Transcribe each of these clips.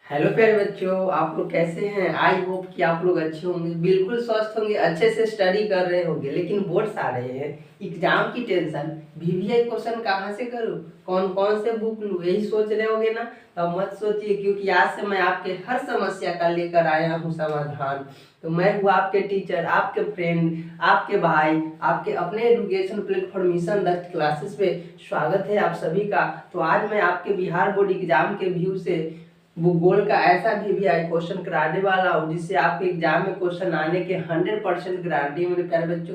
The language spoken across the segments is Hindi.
हेलो प्यारे बच्चों, आप लोग कैसे हैं। आई होप कि आप लोग अच्छे होंगे, बिल्कुल स्वस्थ होंगे, अच्छे से स्टडी कर रहे होंगे। लेकिन बोर्ड्स आ रहे हैं, एग्जाम की टेंशन, वीवीआई क्वेश्चन कहाँ से करूँ, कौन कौन से बुक लूँ, यही सोच रहे होगे ना। तो मत सोचिए, क्योंकि आज से मैं आपके हर समस्या का लेकर आया हूँ समाधान। तो मैं हूँ आपके टीचर, आपके फ्रेंड, आपके भाई, आपके अपने education platform mission Dutt classes पे स्वागत है आप सभी का। तो आज मैं आपके बिहार बोर्ड एग्जाम के व्यू से भूगोल का ऐसा वीवीआई क्वेश्चन कराने वाला हूँ जिससे आपके एग्जाम में क्वेश्चन आने के 100% गारंटी है मेरे प्यारे बच्चों।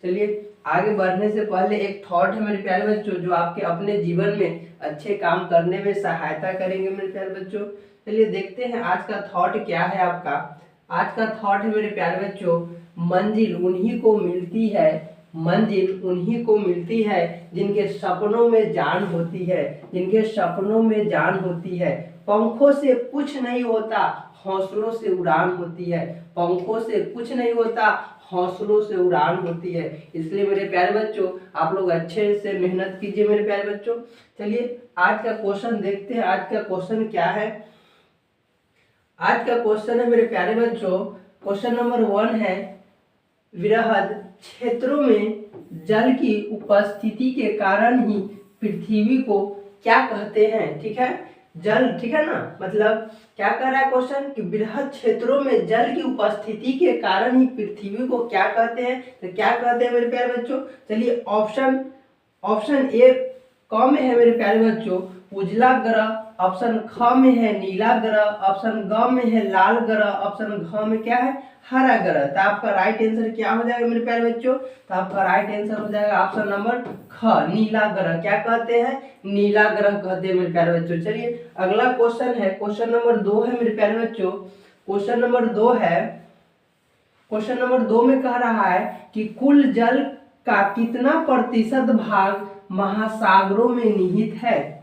चलिए, आगे बढ़ने से पहले एक थॉट है मेरे प्यारे बच्चों, जो आपके अपने जीवन में अच्छे काम करने में सहायता करेंगे मेरे प्यारे बच्चों। चलिए देखते हैं आज का थॉट क्या है आपका। आज का थॉट है मेरे प्यारे बच्चों, मंजिल उन्हीं को मिलती है, मंजिल उन्हीं को मिलती है जिनके सपनों में जान होती है, जिनके सपनों में जान होती है। पंखों से कुछ नहीं होता, हौसलों से उड़ान होती है। पंखों से कुछ नहीं होता, हौसलों से उड़ान होती है। इसलिए मेरे प्यारे बच्चों, आप लोग अच्छे से मेहनत कीजिए मेरे प्यारे बच्चों। चलिए आज का क्वेश्चन देखते हैं। आज का क्वेश्चन क्या है। आज का क्वेश्चन है मेरे प्यारे बच्चों, क्वेश्चन नंबर 1 है, वृहद क्षेत्रों में जल की उपस्थिति के कारण ही पृथ्वी को क्या कहते हैं। ठीक है, जल, ठीक है ना, मतलब क्या कह रहा है क्वेश्चन कि बृहद क्षेत्रों में जल की उपस्थिति के कारण ही पृथ्वी को क्या कहते हैं। तो क्या कहते हैं मेरे प्यारे बच्चों। चलिए ऑप्शन ऑप्शन ए क में है मेरे प्यारे बच्चों उजला ग्रह, ऑप्शन ख में है नीला ग्रह, ऑप्शन ग में है लाल ग्रह, ऑप्शन घ में क्या है हरा ग्रह। तो आपका राइट आंसर क्या हो जाएगा मेरे प्यारे बच्चों। तो आपका राइट आंसर हो जाएगा ऑप्शन नंबर ख, नीला ग्रह। क्या कहते हैं, नीला ग्रह कहते हैं मेरे प्यारे बच्चों। चलिए अगला क्वेश्चन है, क्वेश्चन नंबर 2 है मेरे प्यारे बच्चों। क्वेश्चन नंबर 2 है, क्वेश्चन नंबर 2 में कह रहा है कि कुल जल का कितना प्रतिशत भाग महासागरों में निहित है।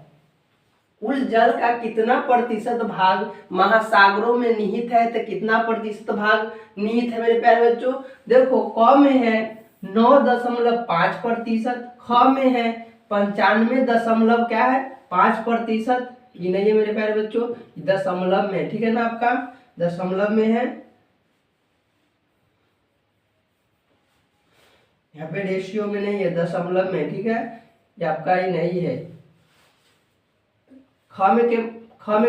कुल जल का कितना प्रतिशत भाग महासागरों में निहित है। तो कितना प्रतिशत भाग निहित है मेरे प्यारे बच्चों। देखो क में है 9.5%, ख में है 95 दशमलव क्या है 5%। ये नहीं है मेरे प्यारे बच्चों, दशमलव में, ठीक है ना, आपका दशमलव में है, यहाँ पे रेशियो में नहीं है, दशमलव में, ठीक है, ये आपका ही नहीं है। ख में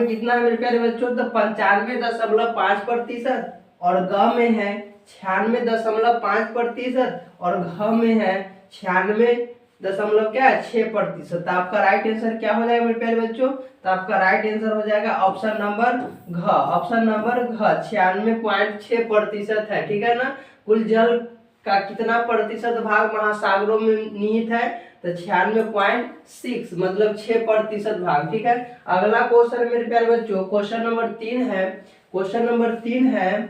कितना है मेरे प्यारे बच्चों, तो 95.5%, और ग में है 96.5%, और घ में है 96.6%। आपका राइट आंसर क्या हो जाएगा मेरे प्यारे बच्चों। तो आपका राइट आंसर हो जाएगा ऑप्शन नंबर घ, ऑप्शन नंबर घ 96.6% है, ठीक है ना। कुल जल का कितना प्रतिशत भाग महासागरों में निहित है, तो 96.6 मतलब 6% भाग, ठीक है। अगला क्वेश्चन मेरे प्यारे बच्चों, क्वेश्चन नंबर 3 है। क्वेश्चन नंबर 3 है,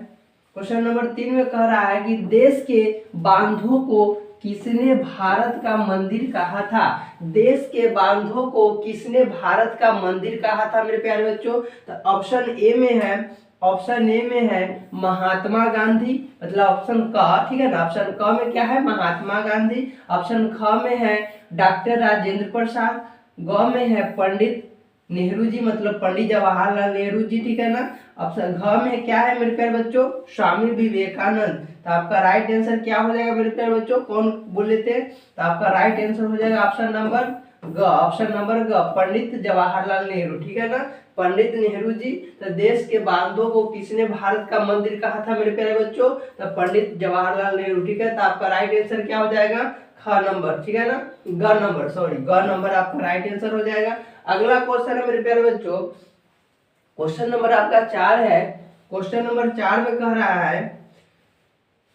क्वेश्चन नंबर 3 में कह रहा है कि देश के बांधों को किसने भारत का मंदिर कहा था। देश के बांधों को किसने भारत का मंदिर कहा था मेरे प्यारे बच्चों। तो ऑप्शन ए में है, ऑप्शन ए में है महात्मा गांधी, मतलब ऑप्शन क, ठीक है ना, ऑप्शन क में क्या है महात्मा गांधी, ऑप्शन ख में है डॉक्टर राजेंद्र प्रसाद, ग में है पंडित नेहरू जी, मतलब पंडित जवाहरलाल नेहरू जी, ठीक है ना। ऑप्शन घ में क्या है मेरे प्यारे बच्चों, स्वामी विवेकानंद। तो आपका राइट आंसर क्या हो जाएगा मेरे प्यारे बच्चों, कौन बोले थे। तो आपका राइट आंसर हो जाएगा ऑप्शन नंबर ग, ऑप्शन नंबर ग पंडित जवाहरलाल नेहरू, ठीक है ना, पंडित नेहरू जी। तो देश के बांधों को किसने भारत का मंदिर कहा था मेरे प्यारे बच्चों, तो पंडित जवाहरलाल नेहरू, ठीक है। तो आपका राइट आंसर क्या हो जाएगा, ख नंबर, ठीक है ना, ग नंबर, सॉरी ग नंबर आपका राइट आंसर हो जाएगा। अगला क्वेश्चन है मेरे प्यारे बच्चों, क्वेश्चन नंबर आपका 4 है। क्वेश्चन नंबर 4 में कह रहा है,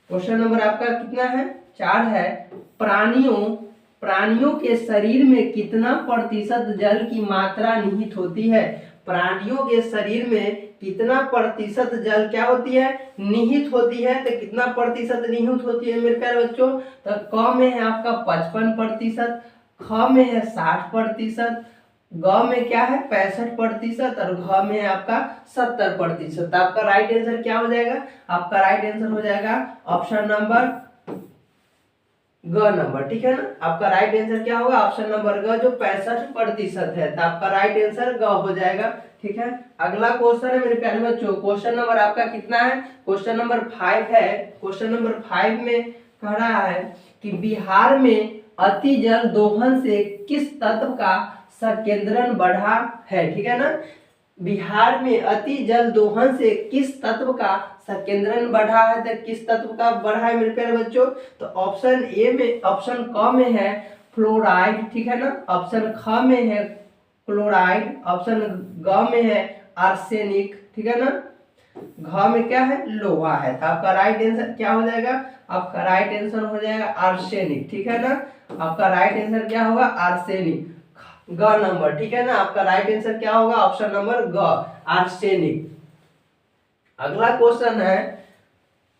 क्वेश्चन नंबर आपका कितना है 4 है, प्राणियों प्राणियों के शरीर में कितना प्रतिशत जल की मात्रा निहित होती है। प्राणियों के शरीर में कितना प्रतिशत जल क्या होती है निहित होती है। तो कितना प्रतिशत निहित होती है मेरे प्यारे बच्चों। तो क में है आपका 55%, ख में है 60%, ग में क्या है 65%, और घ में है आपका 70%। आपका राइट आंसर क्या हो जाएगा, आपका राइट आंसर हो जाएगा ऑप्शन नंबर ग नंबर, ठीक है ना। आपका राइट आंसर क्या होगा, ऑप्शन नंबर ग, जो 65% है, तो आपका राइट आंसर ग हो जाएगा, ठीक है। अगला क्वेश्चन है मेरे प्यारे बच्चों, क्वेश्चन नंबर आपका कितना है, क्वेश्चन नंबर 5 है। क्वेश्चन नंबर 5 में कह रहा है कि बिहार में अति जल दोहन से किस तत्व का संकेंद्रण बढ़ा है, ठीक है ना। बिहार में अति जल दोहन से किस तत्व का संकेंद्रण बढ़ा है, तो किस तत्व का बढ़ा है मेरे प्यारे बच्चों, तो ऑप्शन ए में, ऑप्शन क में है फ्लोराइड, ठीक है ना। ऑप्शन ख में है क्लोराइड, ऑप्शन ग में है आर्सेनिक, ठीक है ना। घ में क्या है, लोहा है, तो आपका राइट आंसर क्या हो जाएगा, आपका राइट आंसर हो जाएगा आर्सेनिक, ठीक है ना। आपका राइट आंसर क्या होगा, आर्सेनिक, ग नंबर, ठीक है ना। आपका राइट आंसर क्या होगा, ऑप्शन नंबर ग, आर्सेनिक। अगला क्वेश्चन है,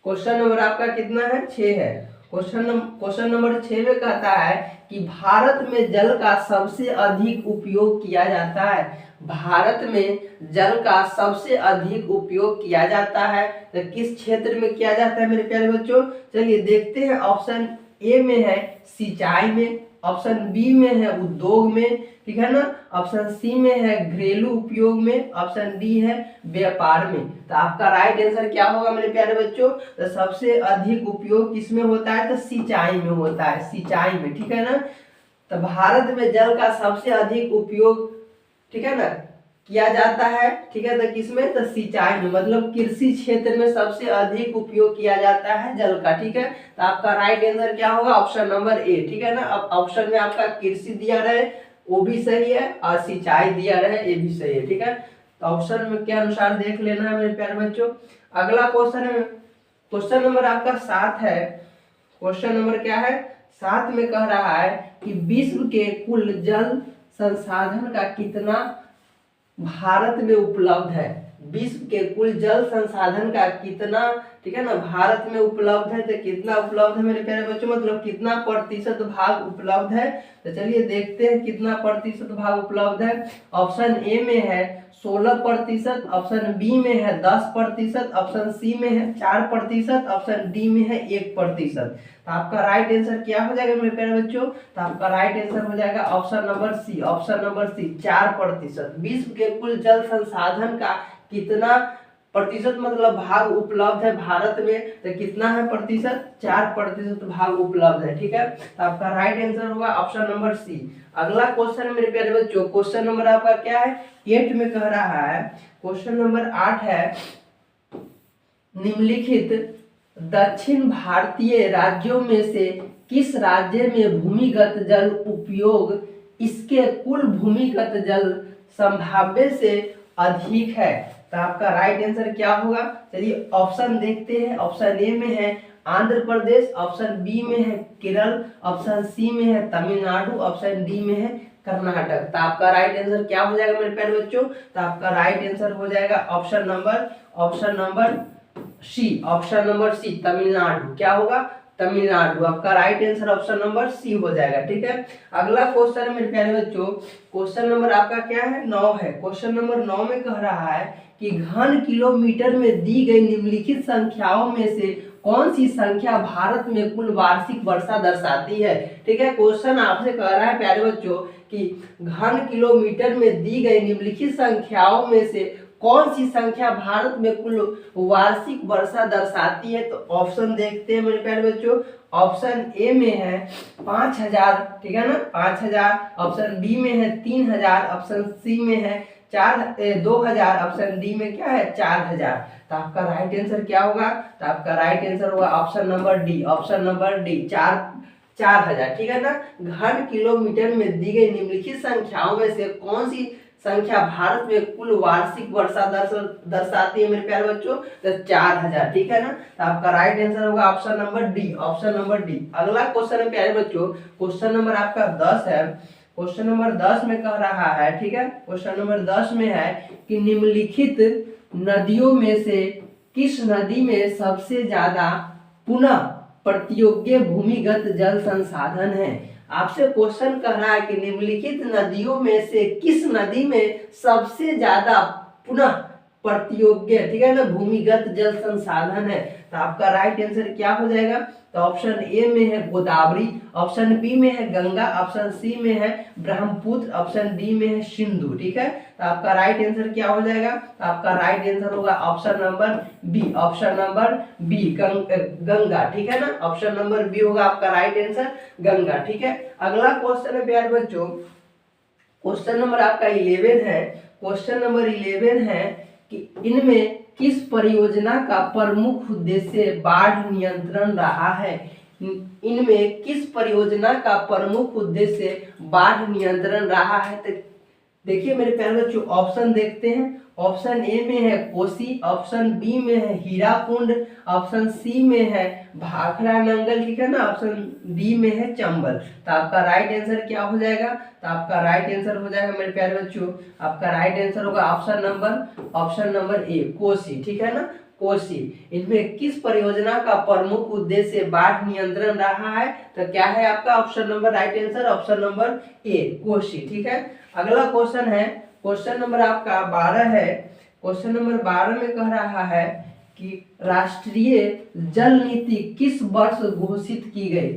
क्वेश्चन नंबर आपका कितना है, 6 है। क्वेश्चन नंबर 6 में कहता है कि भारत में जल का सबसे अधिक उपयोग किया जाता है, भारत में जल का सबसे अधिक उपयोग किया जाता है, तो किस क्षेत्र में किया जाता है मेरे प्यारे बच्चों, चलिए देखते हैं। ऑप्शन ए में है सिंचाई में, ऑप्शन बी में है उद्योग में, ठीक है ना। ऑप्शन सी में है घरेलू उपयोग में, ऑप्शन डी है व्यापार में। तो आपका राइट आंसर क्या होगा मेरे प्यारे बच्चों, तो सबसे अधिक उपयोग किसमें होता है, तो सिंचाई में होता है, सिंचाई में, ठीक है ना। तो भारत में जल का सबसे अधिक उपयोग, ठीक है ना, किया जाता है, ठीक है, तो किसमें, तो सिंचाई में, मतलब कृषि क्षेत्र में सबसे अधिक उपयोग किया जाता है जल का, ठीक है। तो आपका राइट आंसर क्या होगा, ऑप्शन नंबर ए, ठीक है ना। अब ऑप्शन में आपका कृषि दिया रहे वो भी सही है, और सिंचाई दिया रहे ये भी सही है, ठीक है। तो ऑप्शन में के अनुसार देख लेना है मेरे प्यारे बच्चों। अगला क्वेश्चन है, क्वेश्चन नंबर आपका 7 है। क्वेश्चन नंबर क्या है, 7 में कह रहा है कि विश्व के कुल जल संसाधन का कितना भारत में उपलब्ध है, विश्व के कुल जल संसाधन का कितना, ठीक है ना, भारत में उपलब्ध है, तो कितना उपलब्ध है मेरे प्यारे बच्चों, मतलब कितना प्रतिशत भाग उपलब्ध है। तो चलिए देखते हैं कितना प्रतिशत भाग उपलब्ध है। ऑप्शन ए में है 16%, ऑप्शन बी में है 10%, ऑप्शन सी में है 4%, ऑप्शन डी में है 1%। तो आपका राइट आंसर क्या हो जाएगा मेरे प्यारे बच्चों, तो आपका राइट आंसर हो जाएगा option number C, option number C, 4%। विश्व के कुल जल संसाधन का कितना प्रतिशत मतलब भाग उपलब्ध है भारत में, तो कितना है प्रतिशत, 4% भाग उपलब्ध है, ठीक है। तो आपका राइट आंसर होगा ऑप्शन नंबर सी। अगला क्वेश्चन मेरे प्यारे बच्चों, क्वेश्चन नंबर आपका क्या है, 8 में कह रहा है, क्वेश्चन नंबर 8 है, निम्नलिखित दक्षिण भारतीय राज्यों में से किस राज्य में भूमिगत जल उपयोग इसके कुल भूमिगत जल संभाव्य से अधिक है, तो आपका राइट आंसर क्या होगा, चलिए ऑप्शन देखते हैं। ऑप्शन ए में है आंध्र प्रदेश, ऑप्शन बी में है केरल, ऑप्शन सी में है तमिलनाडु, ऑप्शन डी में है कर्नाटक। तो आपका राइट आंसर क्या हो जाएगा मेरे प्यारे बच्चों, तो आपका राइट आंसर हो जाएगा option number C, option number C, Tamil Nadu. क्या होगा, तमिलनाडु। आपका right answer option number C हो जाएगा, ठीक है। अगला क्वेश्चन है मेरे प्यारे बच्चों, क्वेश्चन नंबर आपका क्या है, 9 है। क्वेश्चन नंबर 9 में कह रहा है कि घन किलोमीटर में दी गई निम्नलिखित संख्याओं में से कौन सी संख्या भारत में कुल वार्षिक वर्षा दर्शाती है, ठीक है। क्वेश्चन आपसे कह रहा है प्यारे बच्चों कि घन किलोमीटर में दी गई निम्नलिखित संख्याओं में से कौन सी संख्या भारत में कुल वार्षिक वर्षा दर्शाती है, तो ऑप्शन देखते हैं मेरे प्यारे बच्चों। ऑप्शन ए में है 5000, ठीक है ना, 5000, ऑप्शन बी में है 3000, ऑप्शन सी में है 2000, ऑप्शन डी में क्या है 4000। तो आपका राइट आंसर क्या होगा, तो आपका राइट आंसर होगा option number D, option number D, 4000, ठीक है ना। घन किलोमीटर में दी गई निम्नलिखित संख्याओं में से कौन सी संख्या भारत में कुल वार्षिक वर्षा दर्शाती है मेरे प्यारे बच्चों, तो 4000, ठीक है ना। तो आपका राइट आंसर होगा option number D, option number D. अगला क्वेश्चन है प्यारे बच्चों, क्वेश्चन नंबर आपका 10 है। क्वेश्चन नंबर 10 में कह रहा है, ठीक है, क्वेश्चन नंबर 10 में है कि निम्नलिखित नदियों में से किस नदी में सबसे ज्यादा पुनः प्रतियोग्य भूमिगत जल संसाधन है। आपसे क्वेश्चन कह रहा है कि निम्नलिखित नदियों में से किस नदी में सबसे ज्यादा पुनः प्रतियोग्य, ठीक है ना, भूमिगत जल संसाधन है। तो आपका राइट आंसर क्या हो जाएगा? तो ऑप्शन ए में है गोदावरी, ऑप्शन बी में है गंगा, ऑप्शन सी में है ब्रह्मपुत्र, ऑप्शन डी में है सिंधु। ठीक है, तो आपका राइट आंसर क्या हो जाएगा? तो आपका राइट आंसर होगा option number B, option number B Ganga. ठीक है ना, ऑप्शन नंबर बी होगा आपका राइट आंसर गंगा। ठीक है, अगला क्वेश्चन है प्यारे बच्चों, क्वेश्चन नंबर आपका 11 है। क्वेश्चन नंबर 11 है कि इनमें किस परियोजना का प्रमुख उद्देश्य बाढ़ नियंत्रण रहा है? इनमें किस परियोजना का प्रमुख उद्देश्य बाढ़ नियंत्रण रहा है? तो देखिए मेरे प्यारे बच्चों, ऑप्शन देखते हैं। ऑप्शन ए में है कोसी, ऑप्शन बी में है हीराकुंड, ऑप्शन सी में है भाखड़ा नंगल, ठीक है ना, ऑप्शन डी में है चंबल। तो आपका राइट आंसर क्या हो जाएगा? तो आपका राइट आंसर हो जाएगा मेरे प्यारे बच्चों, आपका राइट आंसर होगा ऑप्शन नंबर ए कोसी। ठीक है ना, कोसी। इनमें किस परियोजना का प्रमुख उद्देश्य बाढ़ नियंत्रण रहा है? तो क्या है आपका option number right answer, option number A Kosi. ठीक है, अगला क्वेश्चन है, क्वेश्चन नंबर आपका 12 है। क्वेश्चन नंबर 12 में कह रहा है कि राष्ट्रीय जल नीति किस वर्ष घोषित की गई?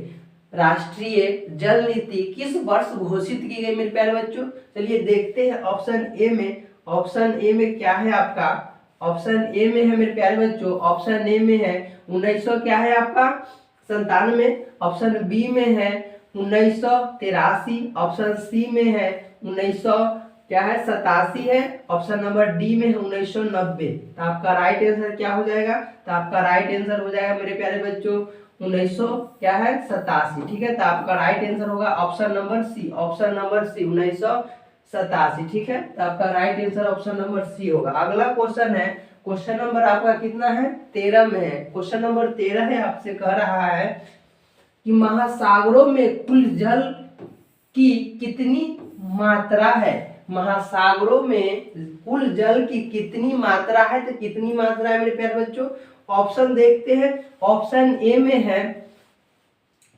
राष्ट्रीय जल नीति किस वर्ष घोषित की गई मेरे प्यारे बच्चों? चलिए देखते हैं ऑप्शन ए में। ऑप्शन ए में क्या है आपका? ऑप्शन ए में है मेरे प्यारे बच्चों, ऑप्शन ए में है 1900 क्या है आपका 97, ऑप्शन बी में है 1983, ऑप्शन सी में है 1900 क्या है 87 है, ऑप्शन नंबर डी में है 1990। तो आपका राइट आंसर क्या हो जाएगा? तो आपका राइट आंसर हो जाएगा मेरे प्यारे बच्चों 1900 क्या है 87। ठीक है, तो आपका राइट आंसर होगा option number C, option number C 1987। ठीक है, तो आपका right answer option number C होगा। अगला क्वेश्चन है, क्वेश्चन नंबर आपका कितना है? 13 में है। क्वेश्चन नंबर 13 है, आपसे कह रहा है कि महासागरों में कुल जल की कितनी मात्रा है? महासागरों में कुल जल की कितनी मात्रा है? तो कितनी मात्रा है मेरे प्यारे बच्चों? ऑप्शन देखते हैं। ऑप्शन ए में है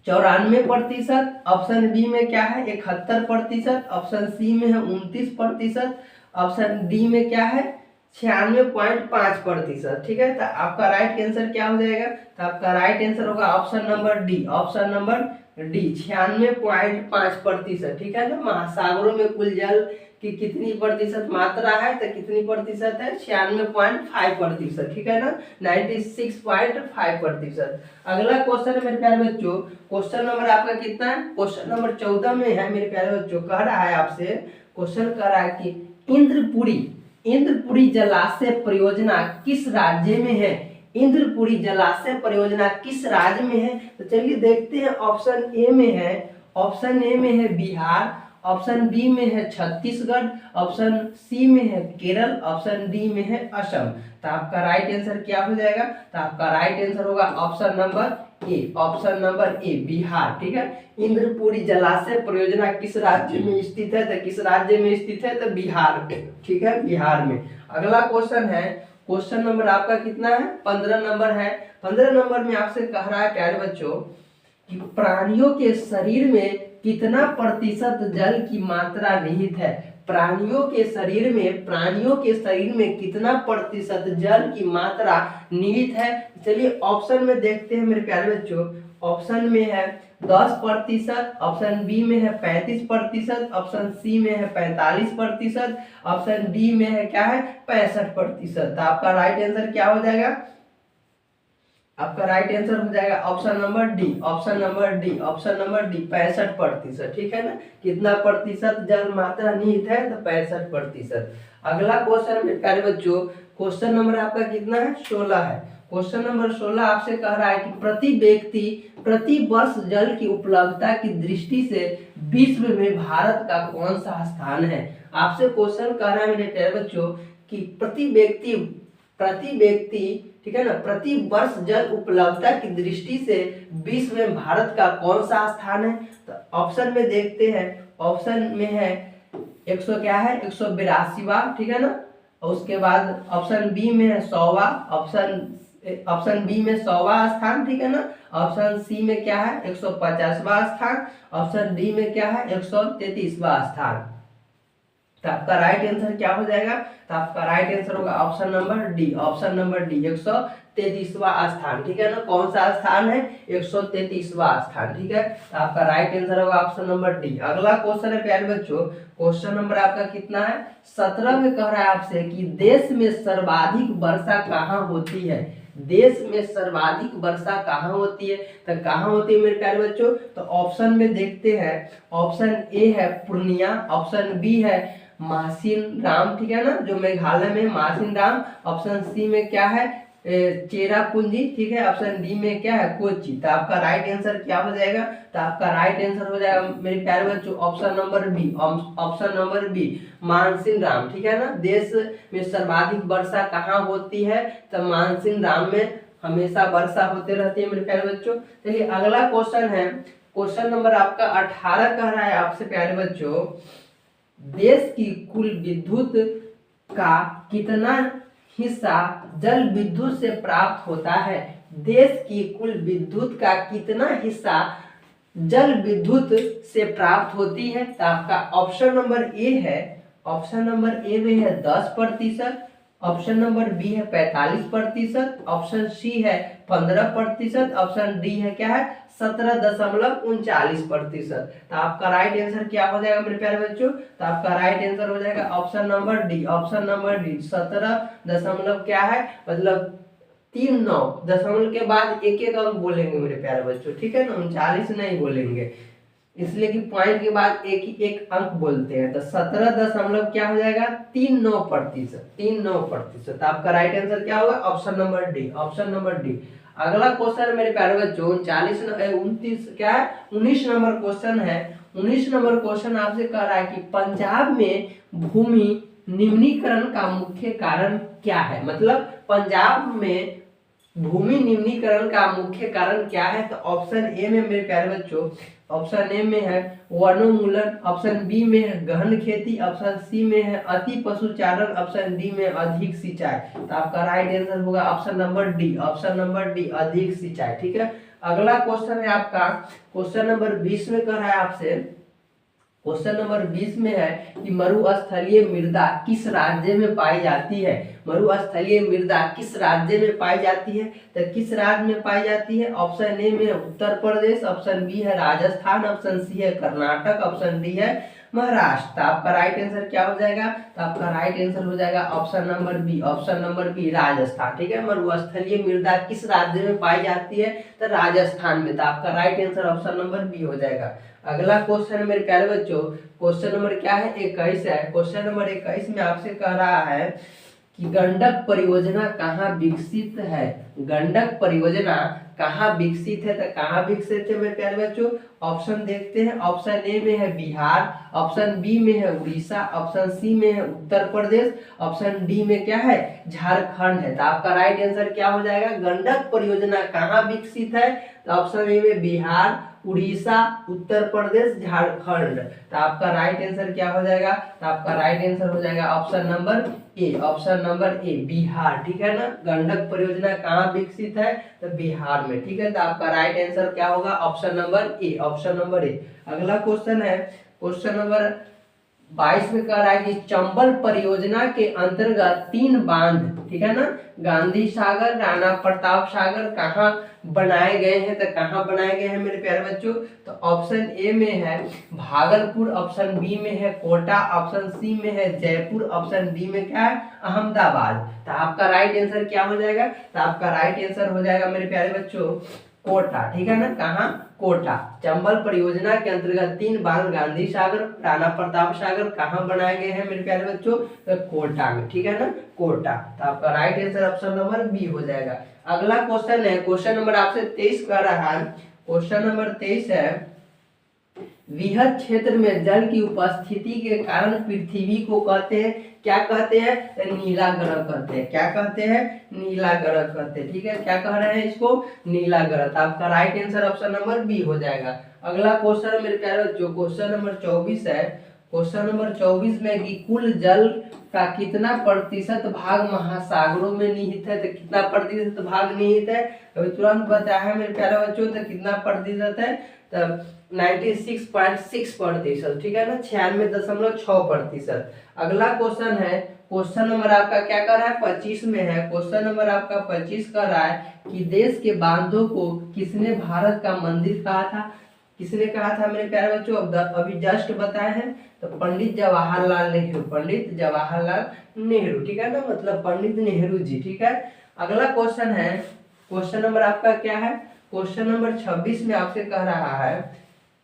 94%, ऑप्शन बी में क्या है 71%, ऑप्शन सी में है 29%, ऑप्शन डी में क्या है 96.5%। ठीक है, तो आपका राइट आंसर क्या हो जाएगा? तो आपका राइट आंसर होगा option number D, option number D 96.5%। ठीक है ना, महासागरों में कुल जल की कितनी प्रतिशत मात्रा है? तो कितनी प्रतिशत है? 96.5%। ठीक है ना, 96.5%। अगला क्वेश्चन है मेरे प्यारे बच्चों, क्वेश्चन नंबर आपका कितना है? क्वेश्चन नंबर 14 में है मेरे प्यारे बच्चों। कह रहा है आपसे, क्वेश्चन कह रहा है कि इंद्रपुरी जलाशय परियोजना किस राज्य में है? इंद्रपुरी जलाशय परियोजना किस राज्य में है? तो चलिए देखते हैं। ऑप्शन ए में है, ऑप्शन ए में है बिहार, ऑप्शन बी में है छत्तीसगढ़, ऑप्शन सी में है केरल, ऑप्शन डी में है असम। तो आपका राइट आंसर क्या हो जाएगा? तो आपका राइट आंसर होगा option number A, option number A Bihar. ठीक है, इंद्रपुरी जलाशय परियोजना किस राज्य में स्थित है? तो किस राज्य में स्थित है? तो बिहार में। ठीक है, बिहार में। अगला क्वेश्चन है, क्वेश्चन नंबर आपका कितना है? 15 नंबर है। 15 नंबर में आपसे कह रहा है प्यारे बच्चों कि प्राणियों के शरीर में कितना प्रतिशत जल की मात्रा निहित है? प्राणियों के शरीर में कितना प्रतिशत जल की मात्रा निहित है? चलिए ऑप्शन में देखते हैं मेरे प्यारे बच्चों। ऑप्शन में है 10%, ऑप्शन बी में है 35%, ऑप्शन सी में है 45%, ऑप्शन डी में है क्या है 65%। तो आपका राइट आंसर क्या हो जाएगा? आपका राइट आंसर हो जाएगा option number D, option number D, option number D 65%। ठीक है ना, कितना प्रतिशत जल मात्रा निहित है? तो 65%। अगला क्वेश्चन मेरे प्यारे बच्चों, क्वेश्चन नंबर आपका कितना है? 16 है। क्वेश्चन नंबर 16 आपसे कह रहा है कि प्रति व्यक्ति प्रति वर्ष जल की उपलब्धता की दृष्टि से विश्व में भारत का कौन सा स्थान है? आपसे क्वेश्चन कह रहा है मेरे प्यारे बच्चों कि प्रति व्यक्ति ठीक है ना, प्रति वर्ष जल उपलब्धता की दृष्टि से विश्व में भारत का कौन सा स्थान है? तो ऑप्शन में देखते हैं। ऑप्शन में है 100 क्या है 182वां, ठीक है ना, और उसके बाद ऑप्शन बी में है 100वां, ऑप्शन बी में 100वां स्थान, ठीक है ना, ऑप्शन सी में क्या है 150वां स्थान, ऑप्शन डी में क्या है 133वां स्थान। तो आपका राइट आंसर क्या हो जाएगा? तो आपका राइट आंसर होगा option number D. Option number D 133वां स्थान, ठीक है ना। कौन सा स्थान है? 133वां स्थान, ठीक है। तो आपका राइट आंसर होगा ऑप्शन नंबर डी। अगला क्वेश्चन है प्यारे बच्चों, क्वेश्चन नंबर आपका कितना है? 17 में कह रहा है आपसे कि देश में सर्वाधिक वर्षा कहाँ होती है? देश में सर्वाधिक वर्षा कहाँ होती है? तो कहाँ होती है मेरे प्यारे बच्चों? तो ऑप्शन में देखते हैं। ऑप्शन ए है पूर्णिया, ऑप्शन बी है मासिन राम, ठीक है ना, जो मेघालय में मासिन राम। ऑप्शन सी में क्या है? चेरापूंजी, ठीक है। ऑप्शन डी में क्या है? कोच्चि। तो आपका राइट आंसर क्या हो जाएगा? तो आपका राइट आंसर हो जाएगा मेरे प्यारे बच्चों option number B. Option number B मानसिन राम, ठीक है ना। देश में सर्वाधिक वर्षा कहाँ होती है? तो मानसिन राम में हमेशा वर्षा होते रहती है मेरे प्यारे बच्चों। चलिए अगला क्वेश्चन है, क्वेश्चन नंबर आपका 18 कह रहा है आपसे प्यारे बच्चों, देश की कुल विद्युत का कितना हिस्सा जल विद्युत से प्राप्त होता है? देश की कुल विद्युत का कितना हिस्सा जल विद्युत से प्राप्त होती है? तो आपका ऑप्शन नंबर ए है, ऑप्शन नंबर ए में है 10%, ऑप्शन नंबर बी है 45%, ऑप्शन सी है 15%, ऑप्शन डी है क्या है? 17.39%। तो आपका राइट आंसर क्या हो जाएगा मेरे प्यारे बच्चों? तो आपका राइट आंसर हो जाएगा option number D. Option number D 17 क्या है? मतलब 39 दशमलव के बाद एक एक अंक बोलेंगे मेरे प्यारे बच्चों, ठीक है ना। 39 नहीं बोलेंगे, इसलिए कि पॉइंट के बाद एक ही एक अंक बोलते हैं। तो 17 क्या हो जाएगा? 39%, 39%। आपका राइट आंसर क्या होगा? Option number D. Option number D. अगला क्वेश्चन मेरे प्यारे बच्चों 19 नंबर क्वेश्चन है। 19 नंबर क्वेश्चन आपसे कह रहा है कि पंजाब में भूमि निम्नीकरण का मुख्य कारण क्या है? मतलब पंजाब में भूमि निम्नीकरण का मुख्य कारण क्या है? तो ऑप्शन ए में मेरे प्यारे बच्चों, ऑप्शन ए में है वनोन्मूलन, ऑप्शन बी में है गहन खेती, ऑप्शन सी में है अति पशुचारण, ऑप्शन डी में अधिक सिंचाई। तो आपका राइट आंसर होगा option number D. Option number D अधिक सिंचाई, ठीक है। अगला क्वेश्चन है आपका क्वेश्चन नंबर 20 में कह रहा है आपसे, क्वेश्चन नंबर 20 में है कि मरुस्थलीय मृदा किस राज्य में पाई जाती है? मरुस्थलीय मृदा किस राज्य में पाई जाती है? तो किस राज्य में पाई जाती है? ऑप्शन ए में उत्तर प्रदेश, ऑप्शन बी है राजस्थान, ऑप्शन सी है कर्नाटक, ऑप्शन डी है महाराष्ट्र। तो आपका राइट आंसर क्या हो जाएगा? तो आपका राइट आंसर हो जाएगा option number B. Option number B Rajasthan, ठीक है। मरुस्थलीय मृदा किस राज्य में पाई जाती है? तो राजस्थान में। तो आपका right answer option number B हो जाएगा। अगला क्वेश्चन मेरे प्यारे बच्चों, क्वेश्चन नंबर क्या है? 21 है। क्वेश्चन नंबर 21 में आपसे कह रहा है कि गंडक परियोजना कहाँ विकसित है? गंडक परियोजना कहाँ विकसित है? तो कहाँ विकसित है मेरे प्यारे बच्चों? ऑप्शन देखते हैं। ऑप्शन ए में है बिहार, ऑप्शन बी में है उड़ीसा, ऑप्शन सी में है उत्तर प्रदेश, ऑप्शन डी में क्या है? झारखंड है। तो आपका राइट आंसर क्या हो जाएगा? गंडक परियोजना कहाँ विकसित है? तो ऑप्शन ए में बिहार, उड़ीसा, उत्तर प्रदेश, झारखंड। तो आपका राइट आंसर क्या हो जाएगा? तो आपका राइट आंसर हो जाएगा option number A. Option number A Bihar, ठीक है ना। गंडक परियोजना कहाँ विकसित है? तो बिहार में, ठीक है। तो आपका राइट आंसर क्या होगा? Option number A. Option number A. अगला क्वेश्चन है क्वेश्चन नंबर 22 में कह रहा है कि चंबल परियोजना के अंतर्गत 3 बांध, ठीक है ना, गांधी सागर, राणा प्रताप सागर कहाँ बनाए गए हैं? तो कहाँ बनाए गए हैं मेरे प्यारे बच्चों? तो ऑप्शन ए में है भागलपुर, ऑप्शन बी में है कोटा, ऑप्शन सी में है जयपुर, ऑप्शन डी में क्या है? अहमदाबाद। तो आपका राइट आंसर क्या हो जाएगा? तो आपका राइट आंसर हो जाएगा मेरे प्यारे बच्चों कोटा, ठीक है ना। कहाँ? कोटा। चंबल परियोजना के अंतर्गत 3 बांध गांधी सागर, राणा प्रताप सागर कहाँ बनाए गए हैं मेरे प्यारे बच्चों? तो कोटा में, ठीक है ना, कोटा। तो आपका right answer option number B हो जाएगा। अगला क्वेश्चन है क्वेश्चन नंबर आपसे 23 कर रहा है। क्वेश्चन नंबर 23 है वृहद क्षेत्र में जल की उपस्थिति के कारण पृथ्वी को कहते हैं क्या? कहते हैं नीला ग्रह कहते हैं। क्या कहते हैं? नीला ग्रह कहते हैं, ठीक है। क्या कह रहे हैं इसको? नीला ग्रह। तो आपका right answer option number B हो जाएगा। अगला क्वेश्चन मेरे प्यारे बच्चों क्वेश्चन नंबर 24 है। क्वेश्चन नंबर 24 में कि कुल जल का कितना प्रतिशत भाग महासागरों में निहित है, तो कितना प्रतिशत भाग निहित है अभी तुरंत बताया है मेरे प्यारे बच्चों, तो कितना प्रतिशत है, तब 96.6%, ठीक है ना, 96.6%। अगला क्वेश्चन है, क्वेश्चन नंबर आपका क्या कर रहा है 25 में है, क्वेश्चन नंबर आपका 25 कर रहा है कि देश के बांधों को किसने भारत का मंदिर कहा था, किसने कहा था मेरे प्यारे बच्चों, अभी जस्ट बताए हैं, तो पंडित जवाहरलाल नेहरू, पंडित जवाहरलाल नेहरू, ठीक है ना, मतलब पंडित नेहरू जी, ठीक है। अगला क्वेश्चन है, क्वेश्चन नंबर आपका क्या है, क्वेश्चन नंबर 26 में आपसे कह रहा है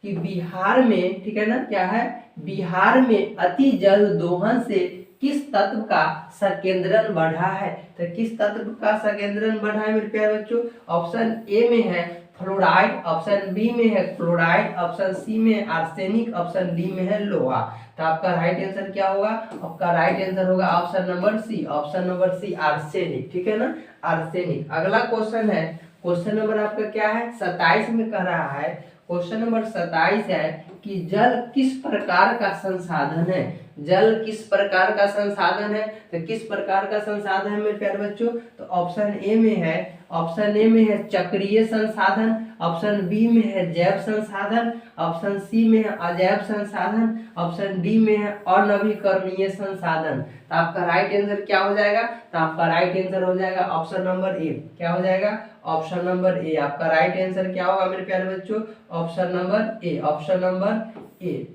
कि बिहार में, ठीक है ना, क्या है, बिहार में अति जल दोहन से किस तत्व का संकेंद्रण बढ़ा है, तो किस तत्व का संकेंद्रण बढ़ा है मेरे प्यारे बच्चों, ऑप्शन ए में है फ्लोराइड, ऑप्शन बी में है क्लोराइड, ऑप्शन सी में है आर्सेनिक, ऑप्शन डी में है लोहा। तो आपका राइट आंसर क्या होगा, आपका राइट आंसर होगा option number C, option number C arsenic, ठीक है ना, आर्सेनिक। अगला क्वेश्चन है, क्वेश्चन नंबर आपका क्या है 27 में कह रहा है, क्वेश्चन नंबर 27 है कि जल किस प्रकार का संसाधन है, जल किस प्रकार का संसाधन है, तो किस प्रकार का संसाधन है मेरे प्यारे बच्चों, तो ऑप्शन ए में है, ऑप्शन ए में है चक्रीय संसाधन, ऑप्शन बी में है जैव संसाधन, ऑप्शन सी में है अजैव संसाधन, ऑप्शन डी में है अनवीकरणीय संसाधन। तो आपका राइट आंसर क्या हो जाएगा, तो आपका राइट आंसर हो जाएगा ऑप्शन नंबर ए, क्या हो जाएगा, ऑप्शन नंबर ए। आपका राइट आंसर क्या होगा मेरे प्यारे बच्चों, option number A, option number A,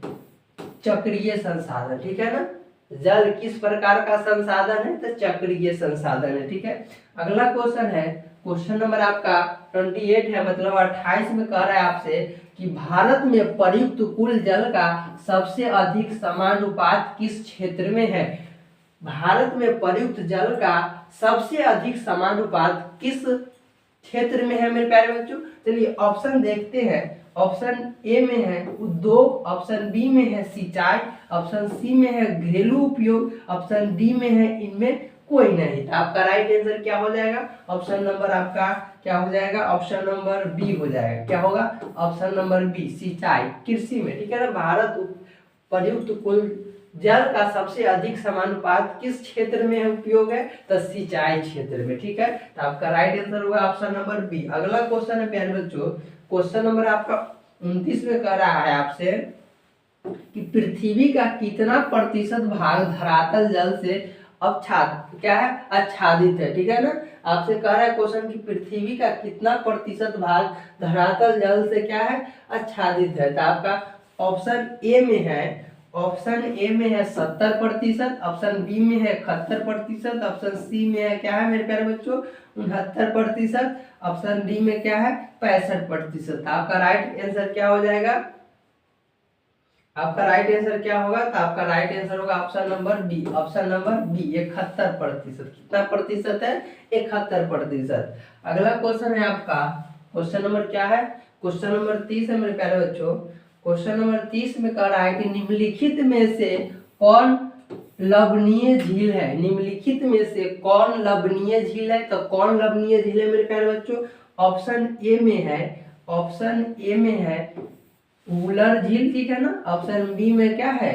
चक्रीय संसाधन, ठीक है ना, जल किस प्रकार का संसाधन है, तो चक्रीय संसाधन है, ठीक है। अगला क्वेश्चन है, क्वेश्चन नंबर आपका 28 है, मतलब 28 में कह रहा है आपसे कि भारत में प्रयुक्त कुल जल का सबसे अधिक समानुपात किस क्षेत्र में है, भारत में प्रयुक्त जल का सबसे अधिक समानुपात किस क्षेत्र में है मेरे प्यारे बच्चों। चलिए ऑप्शन देखते हैं, ऑप्शन ए में है उद्योग, ऑप्शन बी में है सिंचाई, ऑप्शन सी में है घरेलू उपयोग, ऑप्शन डी में है इनमें कोई नहीं। तो आपका राइट आंसर क्या हो जाएगा, ऑप्शन नंबर आपका क्या हो जाएगा, ऑप्शन नंबर बी हो जाएगा, क्या होगा, ऑप्शन नंबर बी, सिंचाई, कृषि में, ठीक है ना, भारत प्रयुक्त कुल जल का सबसे अधिक समानुपात किस क्षेत्र में उपयोग है, तो सिंचाई क्षेत्र में, ठीक है। तो आपका राइट आंसर होगा ऑप्शन नंबर बी। अगला क्वेश्चन है प्यारे बच्चों, क्वेश्चन नंबर आपका 29 में कह रहा है आपसे कि पृथ्वी का कितना प्रतिशत भाग धरातल जल से क्या है, आच्छादित है, ठीक है ना, आपसे कह रहा है क्वेश्चन कि पृथ्वी का कितना प्रतिशत भाग धरातल जल से क्या है, आच्छादित है। तो आपका ऑप्शन ए में है, ऑप्शन ए में है 70%, ऑप्शन बी में है 71%, ऑप्शन सी में है क्या है मेरे प्यारे बच्चों 69%, ऑप्शन डी में क्या है 65%। आपका राइट आंसर क्या हो जाएगा, आपका राइट आंसर क्या होगा, तो आपका राइट आंसर होगा option number B, option number B 71%। कितना प्रतिशत है, 71%। अगला क्वेश्चन है आपका, क्वेश्चन नंबर क्या है, क्वेश्चन नंबर 30 है मेरे प्यारे बच्चों। क्वेश्चन नंबर 30 में कह रहा है कि निम्नलिखित में से कौन लवणीय झील है, निम्नलिखित में से कौन लवणीय झील है, तो कौन लवणीय झील है मेरे प्यारे बच्चों, ऑप्शन ए में है, ऑप्शन ए में है वुलर झील, ठीक है ना, ऑप्शन बी में क्या है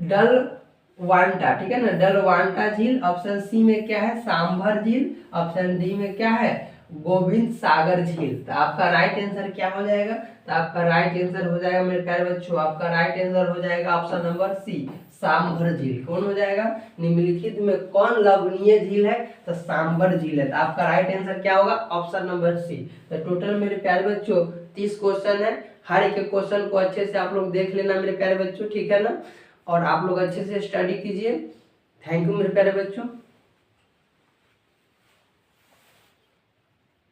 डलवांटा, ठीक है ना, डलवांटा झील, ऑप्शन सी में क्या है सांभर झील, ऑप्शन डी में क्या है गोविंद सागर झील। तो आपका राइट आंसर क्या हो जाएगा, तो आपका राइट आंसर हो जाएगा मेरे प्यारे बच्चों, आपका राइट आंसर हो जाएगा ऑप्शन नंबर सी सांभर झील। कौन हो जाएगा, निम्नलिखित में कौन लवणीय झील है, तो सांभर झील है। तो आपका राइट आंसर क्या होगा, ऑप्शन नंबर सी। तो टोटल मेरे प्यारे बच्चों 30 क्वेश्चन है, हर एक क्वेश्चन को अच्छे से आप लोग देख लेना मेरे प्यारे बच्चों, ठीक है ना, और आप लोग अच्छे से स्टडी कीजिए। थैंक यू मेरे प्यारे बच्चों।